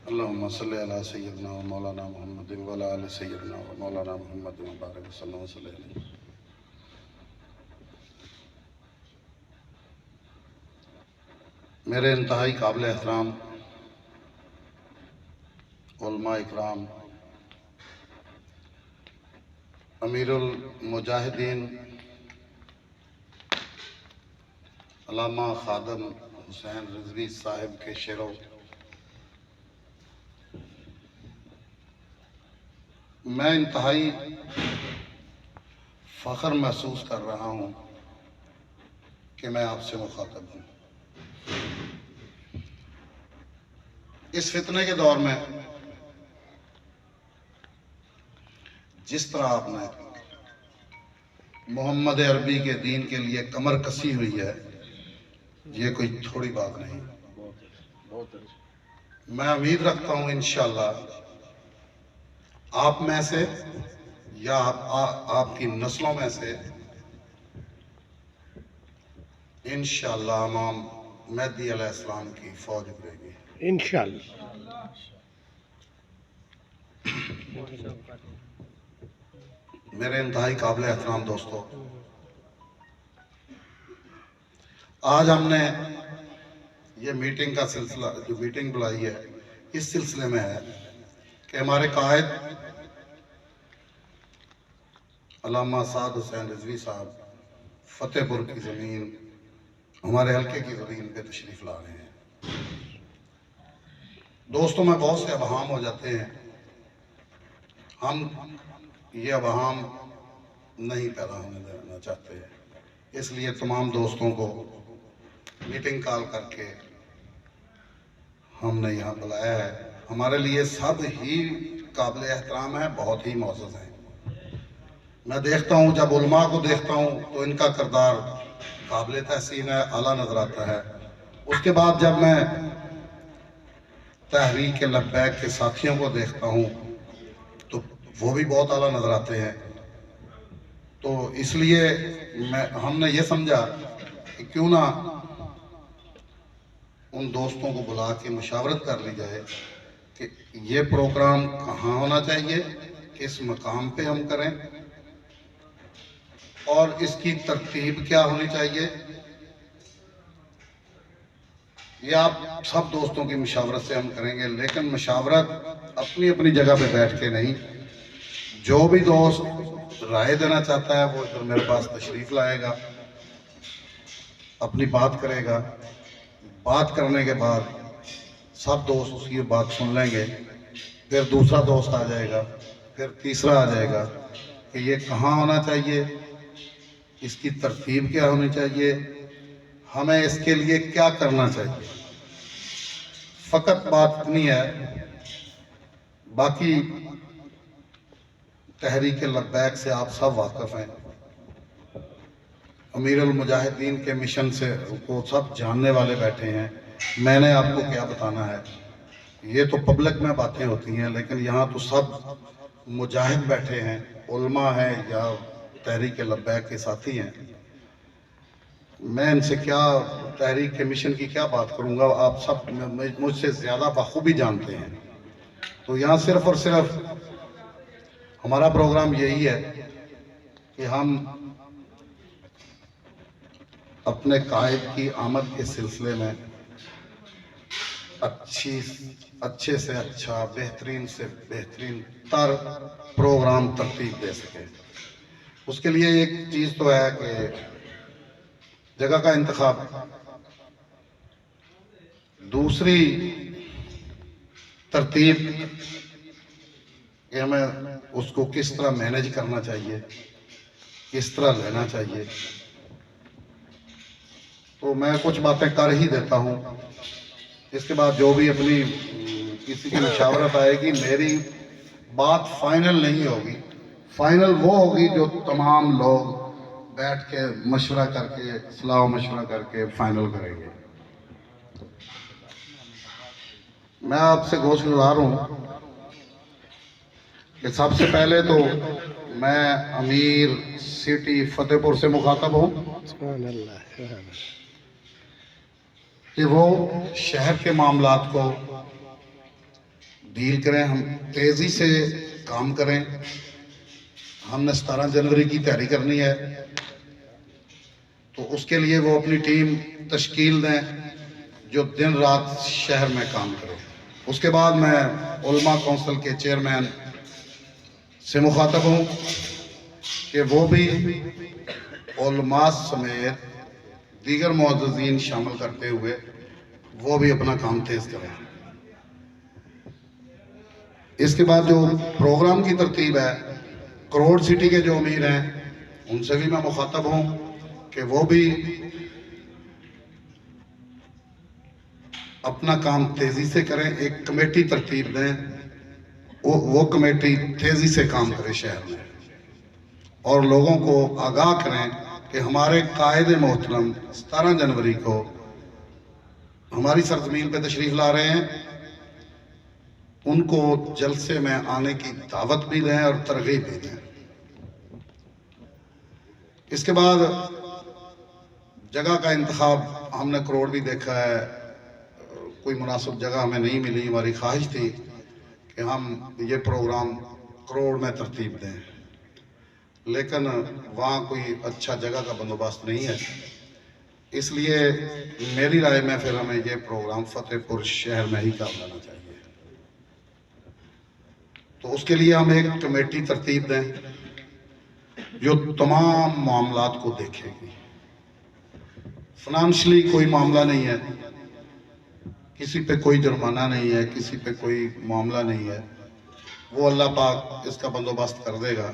اللهم صل على سيدنا ومولانا محمد وعلى آل سيدنا ومولانا محمد وبارك وسلم وصلی علیہ. میرے انتہائی قابل احترام علماء اکرام، امیر المجاہدین علامہ خادم حسین رضوی صاحب کے شعروں، میں انتہائی فخر محسوس کر رہا ہوں کہ میں آپ سے مخاطب ہوں. اس فتنے کے دور میں جس طرح آپ نے محمد عربی کے دین کے لیے کمر کسی ہوئی ہے، یہ کوئی تھوڑی بات نہیں. میں امید رکھتا ہوں انشاءاللہ آپ میں سے یا آپ کی نسلوں میں سے انشاءاللہ امام مہدی علیہ السلام کی فوج ابھرے گی انشاءاللہ. میرے انتہائی قابل احترام دوستو، آج ہم نے یہ میٹنگ کا سلسلہ، جو میٹنگ بلائی ہے، اس سلسلے میں ہے کہ ہمارے قائد علامہ سعد حسین رضوی صاحب فتح پور کی زمین، ہمارے حلقے کی زمین پہ تشریف لا رہے ہیں. دوستوں میں بہت سے ابہام ہو جاتے ہیں، ہم یہ ابہام نہیں پیدا ہونے دینا چاہتے ہیں، اس لیے تمام دوستوں کو میٹنگ کال کر کے ہم نے یہاں بلایا ہے. ہمارے لیے سب ہی قابل احترام ہے، بہت ہی معزز ہیں. میں دیکھتا ہوں، جب علماء کو دیکھتا ہوں تو ان کا کردار قابل تحسین ہے، اعلیٰ نظر آتا ہے. اس کے بعد جب میں تحریک لبیک کے ساتھیوں کو دیکھتا ہوں تو وہ بھی بہت اعلیٰ نظر آتے ہیں. تو اس لیے ہم نے یہ سمجھا کہ کیوں نہ ان دوستوں کو بلا کے مشاورت کر لی جائے کہ یہ پروگرام کہاں ہونا چاہیے، کس مقام پہ ہم کریں، اور اس کی ترتیب کیا ہونی چاہیے. یہ آپ سب دوستوں کی مشاورت سے ہم کریں گے، لیکن مشاورت اپنی اپنی جگہ پہ بیٹھ کے نہیں. جو بھی دوست رائے دینا چاہتا ہے وہ ادھر میرے پاس تشریف لائے گا، اپنی بات کرے گا. بات کرنے کے بعد سب دوست اس کی بات سن لیں گے، پھر دوسرا دوست آ جائے گا، پھر تیسرا آ جائے گا کہ یہ کہاں ہونا چاہیے، اس کی ترتیب کیا ہونی چاہیے، ہمیں اس کے لیے کیا کرنا چاہیے. فقط بات اتنی ہے، باقی تحریک لبیک سے آپ سب واقف ہیں، امیر المجاہدین کے مشن سے کو سب جاننے والے بیٹھے ہیں. میں نے آپ کو کیا بتانا ہے، یہ تو پبلک میں باتیں ہوتی ہیں، لیکن یہاں تو سب مجاہد بیٹھے ہیں، علماء ہیں یا تحریک لبیک کے ساتھی ہیں. میں ان سے کیا تحریک کے مشن کی کیا بات کروں گا، آپ سب مجھ سے زیادہ بخوبی جانتے ہیں. تو یہاں صرف اور صرف ہمارا پروگرام یہی ہے کہ ہم اپنے قائد کی آمد کے سلسلے میں اچھے سے اچھا، بہترین سے بہترین تر پروگرام ترتیب دے سکیں. اس کے لیے ایک چیز تو ہے کہ جگہ کا انتخاب. دوسری ترتیب کہ ہمیں اس کو کس طرح مینیج کرنا چاہیے، کس طرح لینا چاہیے. تو میں کچھ باتیں کر ہی دیتا ہوں، اس کے بعد جو بھی اپنی کسی کی مشاورت آئے گی، میری بات فائنل نہیں ہوگی. فائنل وہ ہوگی جو تمام لوگ بیٹھ کے مشورہ کر کے، صلاح و مشورہ کر کے فائنل کریں گے. میں آپ سے گزار ہوں کہ سب سے پہلے تو میں امیر سٹی فتح پور سے مخاطب ہوں سبحان اللہ، سبحان اللہ. کہ وہ شہر کے معاملات کو ڈیل کریں، ہم تیزی سے کام کریں. ہم نے 17 جنوری کی تیاری کرنی ہے، تو اس کے لیے وہ اپنی ٹیم تشکیل دیں جو دن رات شہر میں کام کرے. اس کے بعد میں علماء کونسل کے چیئرمین سے مخاطب ہوں کہ وہ بھی علماء سمیت دیگر معززین شامل کرتے ہوئے وہ بھی اپنا کام تیز کریں. اس کے بعد جو پروگرام کی ترتیب ہے، کروڑ سٹی کے جو امیر ہیں ان سے بھی میں مخاطب ہوں کہ وہ بھی اپنا کام تیزی سے کریں. ایک کمیٹی ترتیب دیں، وہ کمیٹی تیزی سے کام کرے شہر میں، اور لوگوں کو آگاہ کریں کہ ہمارے قائد محترم 17 جنوری کو ہماری سرزمین پہ تشریف لا رہے ہیں. ان کو جلسے میں آنے کی دعوت بھی دیں اور ترغیب بھی دیں. اس کے بعد جگہ کا انتخاب، ہم نے کروڑ بھی دیکھا ہے، کوئی مناسب جگہ ہمیں نہیں ملی. ہماری خواہش تھی کہ ہم یہ پروگرام کروڑ میں ترتیب دیں، لیکن وہاں کوئی اچھا جگہ کا بندوبست نہیں ہے. اس لیے میری رائے میں پھر ہمیں یہ پروگرام فتح پور شہر میں ہی کر لینا چاہیے. تو اس کے لیے ہم ایک کمیٹی ترتیب دیں جو تمام معاملات کو دیکھے گی. فنانشلی کوئی معاملہ نہیں ہے، کسی پہ کوئی جرمانہ نہیں ہے، کسی پہ کوئی معاملہ نہیں ہے. وہ اللہ پاک اس کا بندوبست کر دے گا.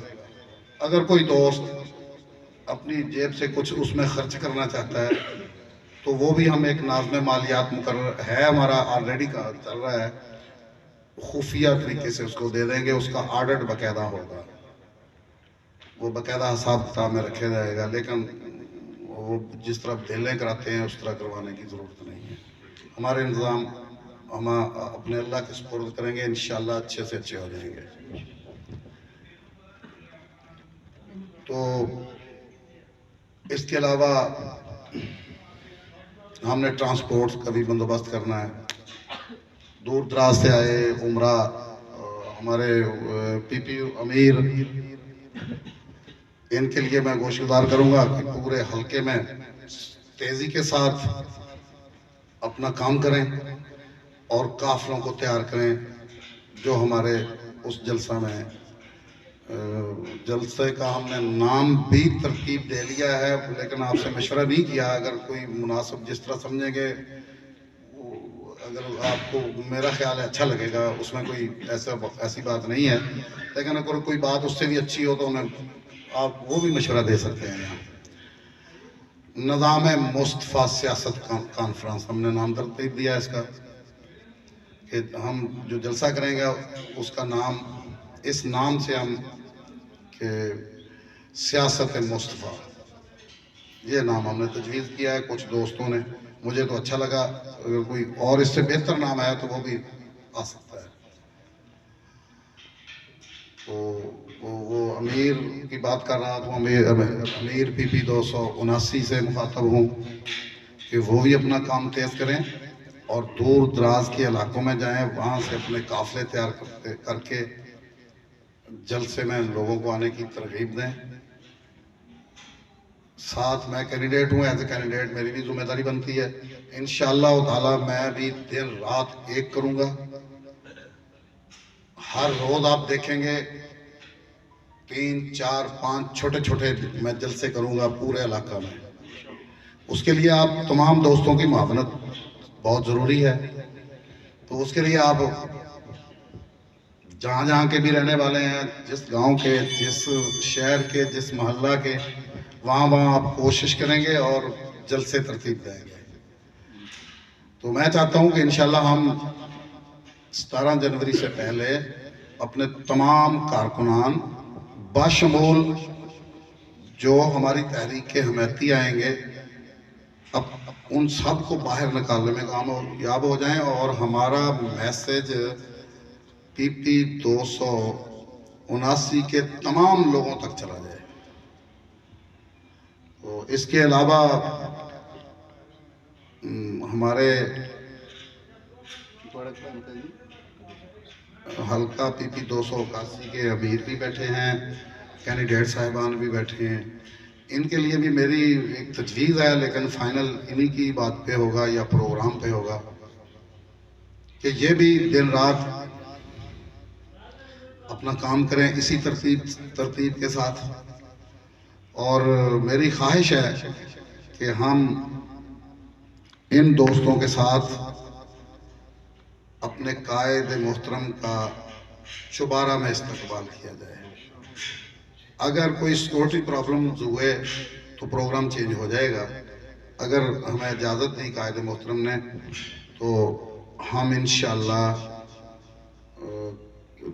اگر کوئی دوست اپنی جیب سے کچھ اس میں خرچ کرنا چاہتا ہے تو وہ بھی ہم ایک ناظم مالیات مقرر ہے ہمارا آلریڈی چل رہا ہے، خفیہ طریقے سے اس کو دے دیں گے. اس کا آڈٹ باقاعدہ ہوگا، وہ باقاعدہ حساب کتاب میں رکھا جائے گا. لیکن وہ جس طرح دھیلیں کراتے ہیں اس طرح کروانے کی ضرورت نہیں ہے. ہمارے انتظام ہم اپنے اللہ کے سپرد کریں گے، انشاءاللہ اچھے سے اچھے ہو جائیں گے. تو اس کے علاوہ ہم نے ٹرانسپورٹ کا بھی بندوبست کرنا ہے. دور دراز سے آئے عمرہ، ہمارے پی پی امیر، ان کے لیے میں گوشگزار کروں گا کہ پورے حلقے میں تیزی کے ساتھ اپنا کام کریں اور قافلوں کو تیار کریں جو ہمارے اس جلسہ میں، جلسے کا ہم نے نام بھی ترتیب دے لیا ہے لیکن آپ سے مشورہ نہیں کیا. اگر کوئی مناسب جس طرح سمجھیں گے، اگر آپ کو میرا خیال ہے اچھا لگے گا، اس میں کوئی ایسی بات نہیں ہے. لیکن اگر کوئی بات اس سے بھی اچھی ہو تو ہمیں آپ وہ بھی مشورہ دے سکتے ہیں. یہاں نظام مصطفیٰ سیاست کانفرنس ہم نے نام ترتیب دیا اس کا، کہ ہم جو جلسہ کریں گے اس کا نام، اس نام سے ہم کہ سیاست مصطفیٰ، یہ نام ہم نے تجویز کیا ہے کچھ دوستوں نے. مجھے تو اچھا لگا، اگر کوئی اور اس سے بہتر نام آیا تو وہ بھی آ سکتا ہے. تو وہ امیر کی بات کر رہا تو امیر پی پی 279 سے مخاطب ہوں کہ وہ بھی اپنا کام تیز کریں اور دور دراز کے علاقوں میں جائیں، وہاں سے اپنے قافلے تیار کر کے جلسے میں لوگوں کو آنے کی ترغیب دیں. ساتھ میں کینڈیڈیٹ ہوں، ایز اے کینڈیڈیٹ میری بھی ذمہ داری بنتی ہے. انشاءاللہ تعالی میں بھی دن رات ایک کروں گا. ہر روز آپ دیکھیں گے 3 4 5 چھوٹے چھوٹے میں جلسے کروں گا پورے علاقہ میں. اس کے لیے آپ تمام دوستوں کی معاونت بہت ضروری ہے. تو اس کے لیے آپ جہاں جہاں کے بھی رہنے والے ہیں، جس گاؤں کے، جس شہر کے، جس محلہ کے، وہاں آپ کوشش کریں گے اور جلسے ترتیب دیں گے. تو میں چاہتا ہوں کہ انشاءاللہ ہم 17 جنوری سے پہلے اپنے تمام کارکنان باشمول جو ہماری تحریک کے حمایتی آئیں گے، اب ان سب کو باہر نکالنے میں کامیاب ہو جائیں اور ہمارا میسج پی پی 279 کے تمام لوگوں تک چلا جائے. تو اس کے علاوہ ہمارے حلقہ PP 281 کے امیر بھی بیٹھے ہیں، کینڈیڈیٹ صاحبان بھی بیٹھے ہیں. ان کے لیے بھی میری ایک تجویز ہے، لیکن فائنل انہی کی بات پہ ہوگا یا پروگرام پہ ہوگا کہ یہ بھی دن رات اپنا کام کریں اسی ترتیب کے ساتھ. اور میری خواہش ہے کہ ہم ان دوستوں کے ساتھ اپنے قائد محترم کا چوبارہ میں استقبال کیا جائے. اگر کوئی سیکورٹی پرابلمز ہوئے تو پروگرام چینج ہو جائے گا. اگر ہمیں اجازت دی قائد محترم نے تو ہم انشاءاللہ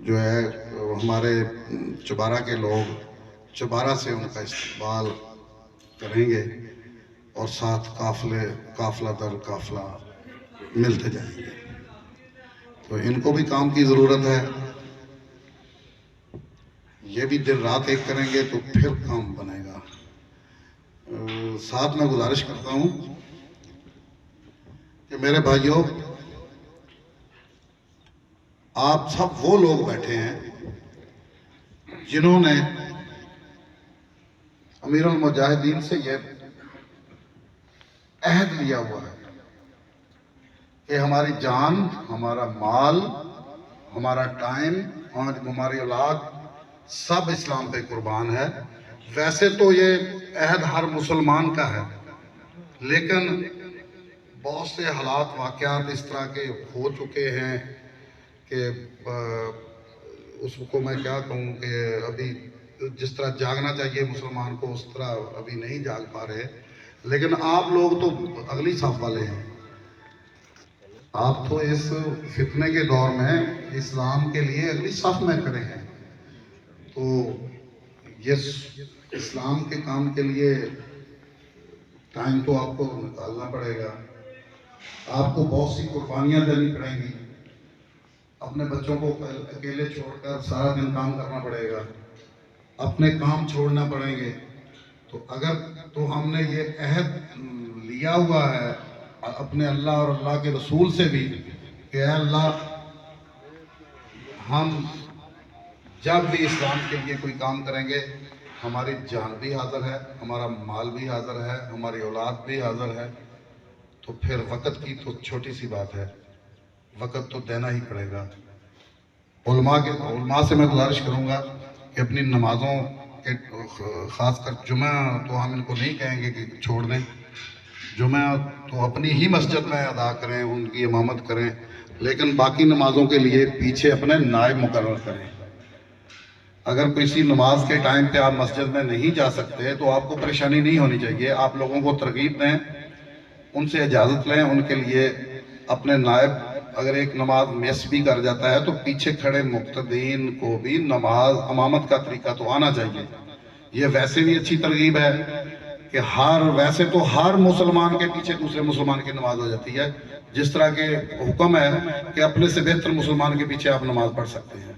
جو ہے ہمارے چوبارہ کے لوگ چوبارہ سے ان کا استقبال کریں گے اور ساتھ قافلہ در قافلہ ملتے جائیں گے. تو ان کو بھی کام کی ضرورت ہے. یہ بھی دن رات ایک کریں گے تو پھر کام بنے گا. ساتھ میں گزارش کرتا ہوں کہ میرے بھائیوں، آپ سب وہ لوگ بیٹھے ہیں جنہوں نے امیر المجاہدین سے یہ عہد لیا ہوا ہے کہ ہماری جان، ہمارا مال، ہمارا ٹائم اور ہماری اولاد سب اسلام پہ قربان ہے. ویسے تو یہ عہد ہر مسلمان کا ہے، لیکن بہت سے حالات واقعات اس طرح کے ہو چکے ہیں کہ اس کو میں کیا کہوں کہ ابھی جس طرح جاگنا چاہیے مسلمان کو اس طرح ابھی نہیں جاگ پا رہے. لیکن آپ لوگ تو اگلی صف والے ہیں. آپ تو اس فتنے کے دور میں اسلام کے لیے اگلی صف میں کھڑے ہیں. تو یہ اسلام کے کام کے لیے ٹائم تو آپ کو نکالنا پڑے گا. آپ کو بہت سی قربانیاں دینی پڑیں گی. اپنے بچوں کو اکیلے چھوڑ کر سارا دن کام کرنا پڑے گا. اپنے کام چھوڑنا پڑیں گے. تو ہم نے یہ عہد لیا ہوا ہے اپنے اللہ اور اللہ کے رسول سے بھی کہ اے اللہ، ہم جب بھی اسلام کے لیے کوئی کام کریں گے ہماری جان بھی حاضر ہے، ہمارا مال بھی حاضر ہے، ہماری اولاد بھی حاضر ہے. تو پھر وقت کی تو چھوٹی سی بات ہے، وقت تو دینا ہی پڑے گا. علماء سے میں گزارش کروں گا کہ اپنی نمازوں کے خاص کر جمعہ تو ہم ان کو نہیں کہیں گے کہ چھوڑ دیں. جمعہ تو اپنی ہی مسجد میں ادا کریں، ان کی امامت کریں، لیکن باقی نمازوں کے لیے پیچھے اپنے نائب مقرر کریں. اگر کسی نماز کے ٹائم پہ آپ مسجد میں نہیں جا سکتے تو آپ کو پریشانی نہیں ہونی چاہیے. آپ لوگوں کو ترغیب دیں، ان سے اجازت لیں. ان کے لیے اپنے نائب اگر ایک نماز مس بھی کر جاتا ہے تو پیچھے کھڑے مقتدین کو بھی نماز امامت کا طریقہ تو آنا چاہیے. یہ ویسے بھی اچھی ترغیب ہے کہ ویسے تو ہر مسلمان کے پیچھے دوسرے مسلمان کی نماز ہو جاتی ہے، جس طرح کے حکم ہے کہ اپنے سے بہتر مسلمان کے پیچھے آپ نماز پڑھ سکتے ہیں.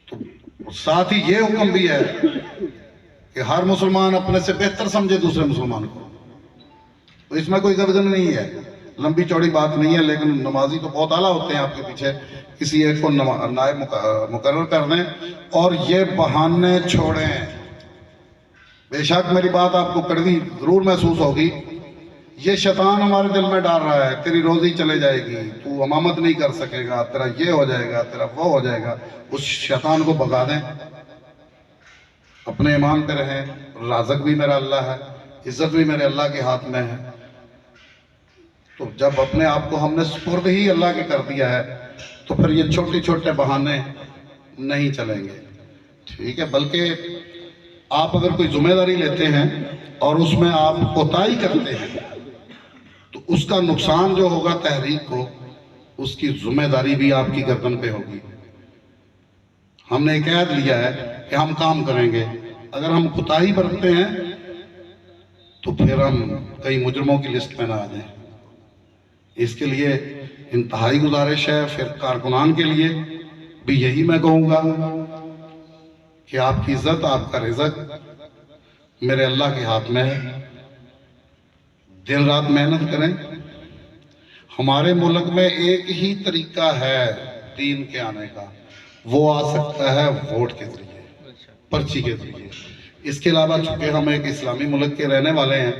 تو ساتھ ہی یہ حکم بھی ہے کہ ہر مسلمان اپنے سے بہتر سمجھے دوسرے مسلمان کو. تو اس میں کوئی گردن نہیں ہے، لمبی چوڑی بات نہیں ہے. لیکن نمازی تو بہت اعلیٰ ہوتے ہیں آپ کے پیچھے. کسی ایک کو نائب مقرر کر دیں اور یہ بہانے چھوڑیں. بے شک میری بات آپ کو کڑوی ضرور محسوس ہوگی. یہ شیطان ہمارے دل میں ڈال رہا ہے تیری روزی چلے جائے گی، تو امامت نہیں کر سکے گا، تیرا یہ ہو جائے گا، تیرا وہ ہو جائے گا. اس شیطان کو بھگا دیں، اپنے ایمان پہ رہیں. رازق بھی میرا اللہ ہے، عزت بھی میرے اللہ کے ہاتھ میں ہے. تو جب اپنے آپ کو ہم نے سپرد ہی اللہ کے کر دیا ہے تو پھر یہ چھوٹے چھوٹے بہانے نہیں چلیں گے. ٹھیک ہے، بلکہ آپ اگر کوئی ذمہ داری لیتے ہیں اور اس میں آپ کوتاہی کرتے ہیں تو اس کا نقصان جو ہوگا تحریک کو، اس کی ذمہ داری بھی آپ کی گردن پہ ہوگی. ہم نے ایک عہد لیا ہے کہ ہم کام کریں گے. اگر ہم کوتاہی برتتے ہیں تو پھر ہم کئی مجرموں کی لسٹ میں نہ آ جائیں. اس کے لیے انتہائی گزارش ہے. پھر کارکنان کے لیے بھی یہی میں کہوں گا کہ آپ کی عزت، آپ کا رزق میرے اللہ کے ہاتھ میں ہے. دن رات محنت کریں. ہمارے ملک میں ایک ہی طریقہ ہے دین کے آنے کا، وہ آ سکتا ہے ووٹ کے ذریعے، پرچی کے ذریعے۔ اس کے علاوہ چونکہ ہم ایک اسلامی ملک کے رہنے والے ہیں،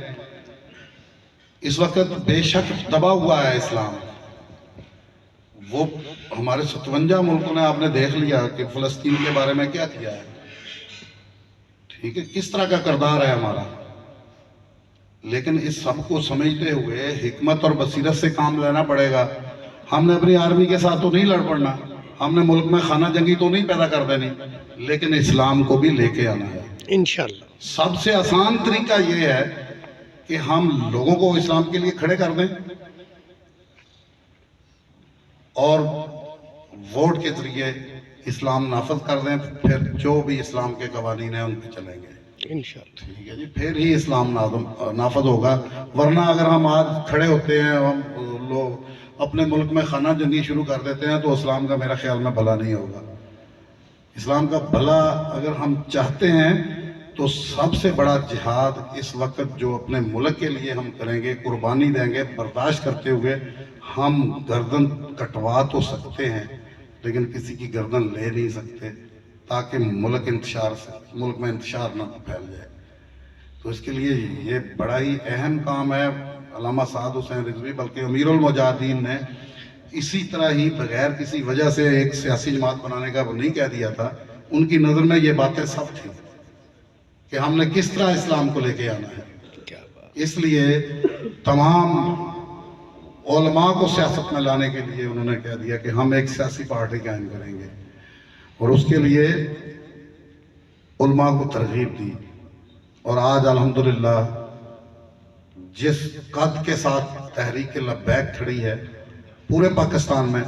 اس وقت بے شک دبا ہوا ہے اسلام۔ وہ ہمارے 57 ملکوں نے آپ نے دیکھ لیا کہ فلسطین کے بارے میں کیا کیا ہے، ٹھیک ہے، کس طرح کا کردار ہے ہمارا۔ لیکن اس سب کو سمجھتے ہوئے حکمت اور بصیرت سے کام لینا پڑے گا۔ ہم نے اپنی آرمی کے ساتھ تو نہیں لڑ پڑنا، ہم نے ملک میں خانہ جنگی تو نہیں پیدا کر دینی، لیکن اسلام کو بھی لے کے آنا ہے۔ انشاءاللہ سب سے آسان طریقہ یہ ہے کہ ہم لوگوں کو اسلام کے لیے کھڑے کر دیں اور ووٹ کے ذریعے اسلام نافذ کر دیں، پھر جو بھی اسلام کے قوانین ہیں ان پہ چلیں گے، انشاءاللہ ٹھیک ہے جی، پھر ہی اسلام نافذ ہوگا۔ ورنہ اگر ہم آج کھڑے ہوتے ہیں، ہم لوگ اپنے ملک میں خانہ جنگی شروع کر دیتے ہیں، تو اسلام کا میرا خیال میں بھلا نہیں ہوگا۔ اسلام کا بھلا اگر ہم چاہتے ہیں تو سب سے بڑا جہاد اس وقت جو اپنے ملک کے لیے ہم کریں گے، قربانی دیں گے برداشت کرتے ہوئے، ہم گردن کٹوا تو سکتے ہیں لیکن کسی کی گردن لے نہیں سکتے، تاکہ ملک میں انتشار نہ پھیل جائے۔ تو اس کے لیے یہ بڑا ہی اہم کام ہے۔ علامہ سعد حسین رضوی بلکہ امیر المجاہدین نے اسی طرح ہی بغیر کسی وجہ سے ایک سیاسی جماعت بنانے کا وہ نہیں کہہ دیا تھا، ان کی نظر میں یہ باتیں سب تھیں کہ ہم نے کس طرح اسلام کو لے کے آنا ہے۔ کیا بات، اس لیے تمام علماء کو سیاست میں لانے کے لیے انہوں نے کہہ دیا کہ ہم ایک سیاسی پارٹی قائم کریں گے، اور اس کے لیے علماء کو ترغیب دی۔ اور آج الحمدللہ جس قد کے ساتھ تحریک لبیک کھڑی ہے پورے پاکستان میں،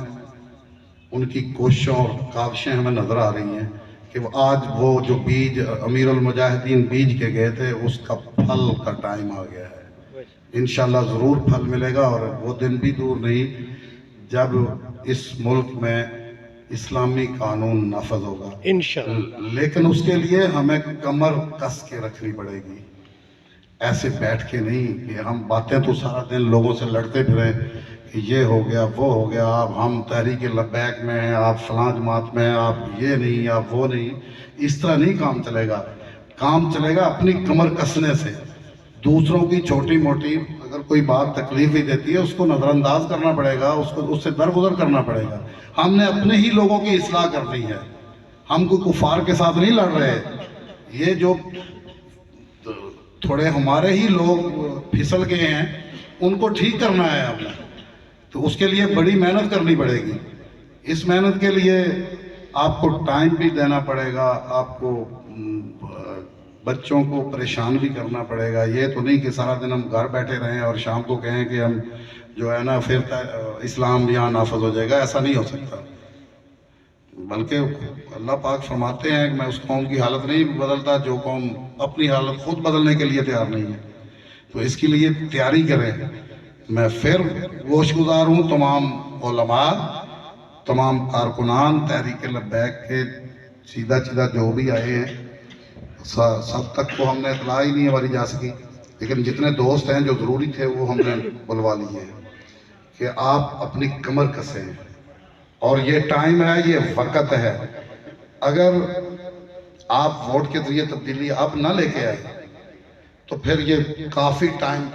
ان کی کوششوں اور کاوشیں ہمیں نظر آ رہی ہیں کہ آج وہ جو بیج امیر المجاہدین بیج کے گئے تھے، اس کا پھل کا ٹائم آ گیا ہے۔ انشاءاللہ ضرور پھل ملے گا، اور وہ دن بھی دور نہیں جب اس ملک میں اسلامی قانون نافذ ہوگا انشاءاللہ لیکن اس کے لیے ہمیں کمر کس کے رکھنی پڑے گی، ایسے بیٹھ کے نہیں کہ ہم باتیں تو سارا دن لوگوں سے لڑتے پھریں کہ یہ ہو گیا وہ ہو گیا، آپ ہم تحریک لبیک میں ہیں، آپ فلاں جماعت میں ہیں، آپ یہ نہیں، آپ وہ نہیں۔ اس طرح نہیں کام چلے گا۔ کام چلے گا اپنی کمر کسنے سے۔ دوسروں کی چھوٹی موٹی اگر کوئی بات تکلیف بھی دیتی ہے، اس کو نظر انداز کرنا پڑے گا، اس سے درگزر کرنا پڑے گا۔ ہم نے اپنے ہی لوگوں کی اصلاح کرنی ہے، ہم کوئی کفار کے ساتھ نہیں لڑ رہے۔ یہ جو تھوڑے ہمارے ہی لوگ پھسل گئے ہیں، ان کو ٹھیک کرنا ہے ہم نے، تو اس کے لیے بڑی محنت کرنی پڑے گی۔ اس محنت کے لیے آپ کو ٹائم بھی دینا پڑے گا، آپ کو بچوں کو پریشان بھی کرنا پڑے گا۔ یہ تو نہیں کہ سارا دن ہم گھر بیٹھے رہیں اور شام کو کہیں کہ ہم جو ہے نا پھر اسلام یہاں نافذ ہو جائے گا، ایسا نہیں ہو سکتا۔ بلکہ اللہ پاک فرماتے ہیں کہ میں اس قوم کی حالت نہیں بدلتا جو قوم اپنی حالت خود بدلنے کے لیے تیار نہیں ہے۔ تو اس کے لیے تیاری کریں۔ میں پھر گوش گزار ہوں تمام علماء، تمام کارکنان تحریک لبیک کے، سیدھا جو بھی آئے ہیں، سب تک کو ہم نے اطلاع ہی نہیں ہماری جا سکی، لیکن جتنے دوست ہیں جو ضروری تھے وہ ہم نے بلوا لیے ہیں کہ آپ اپنی کمر کسیں، اور یہ ٹائم ہے، یہ وقت ہے۔ اگر آپ ووٹ کے ذریعے تبدیلی اب نہ لے کے آئے تو پھر یہ کافی ٹائم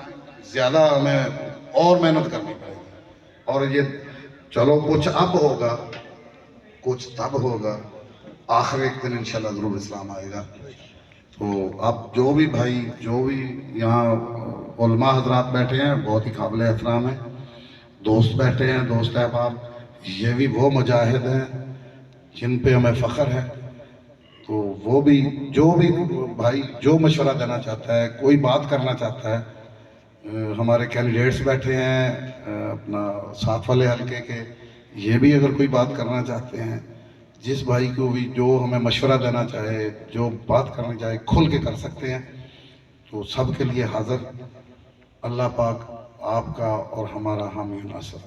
زیادہ ہمیں اور محنت کرنی پڑے گی، اور یہ چلو کچھ اب ہوگا کچھ تب ہوگا، آخر ایک دن انشاءاللہ ضرور اسلام آئے گا۔ تو اب جو بھی بھائی، جو بھی یہاں علماء حضرات بیٹھے ہیں، بہت ہی قابل احترام ہیں، دوست بیٹھے ہیں، دوست احباب، یہ بھی وہ مجاہد ہیں جن پہ ہمیں فخر ہے۔ تو وہ بھی جو بھی بھائی جو مشورہ دینا چاہتا ہے، کوئی بات کرنا چاہتا ہے، ہمارے کینڈیڈیٹس بیٹھے ہیں اپنا ساتھ والے حلقے کے، یہ بھی اگر کوئی بات کرنا چاہتے ہیں، جس بھائی کو بھی جو ہمیں مشورہ دینا چاہے، جو بات کرنا چاہے، کھل کے کر سکتے ہیں۔ تو سب کے لیے حاضر۔ اللہ پاک آپ کا اور ہمارا حامی و ناصر۔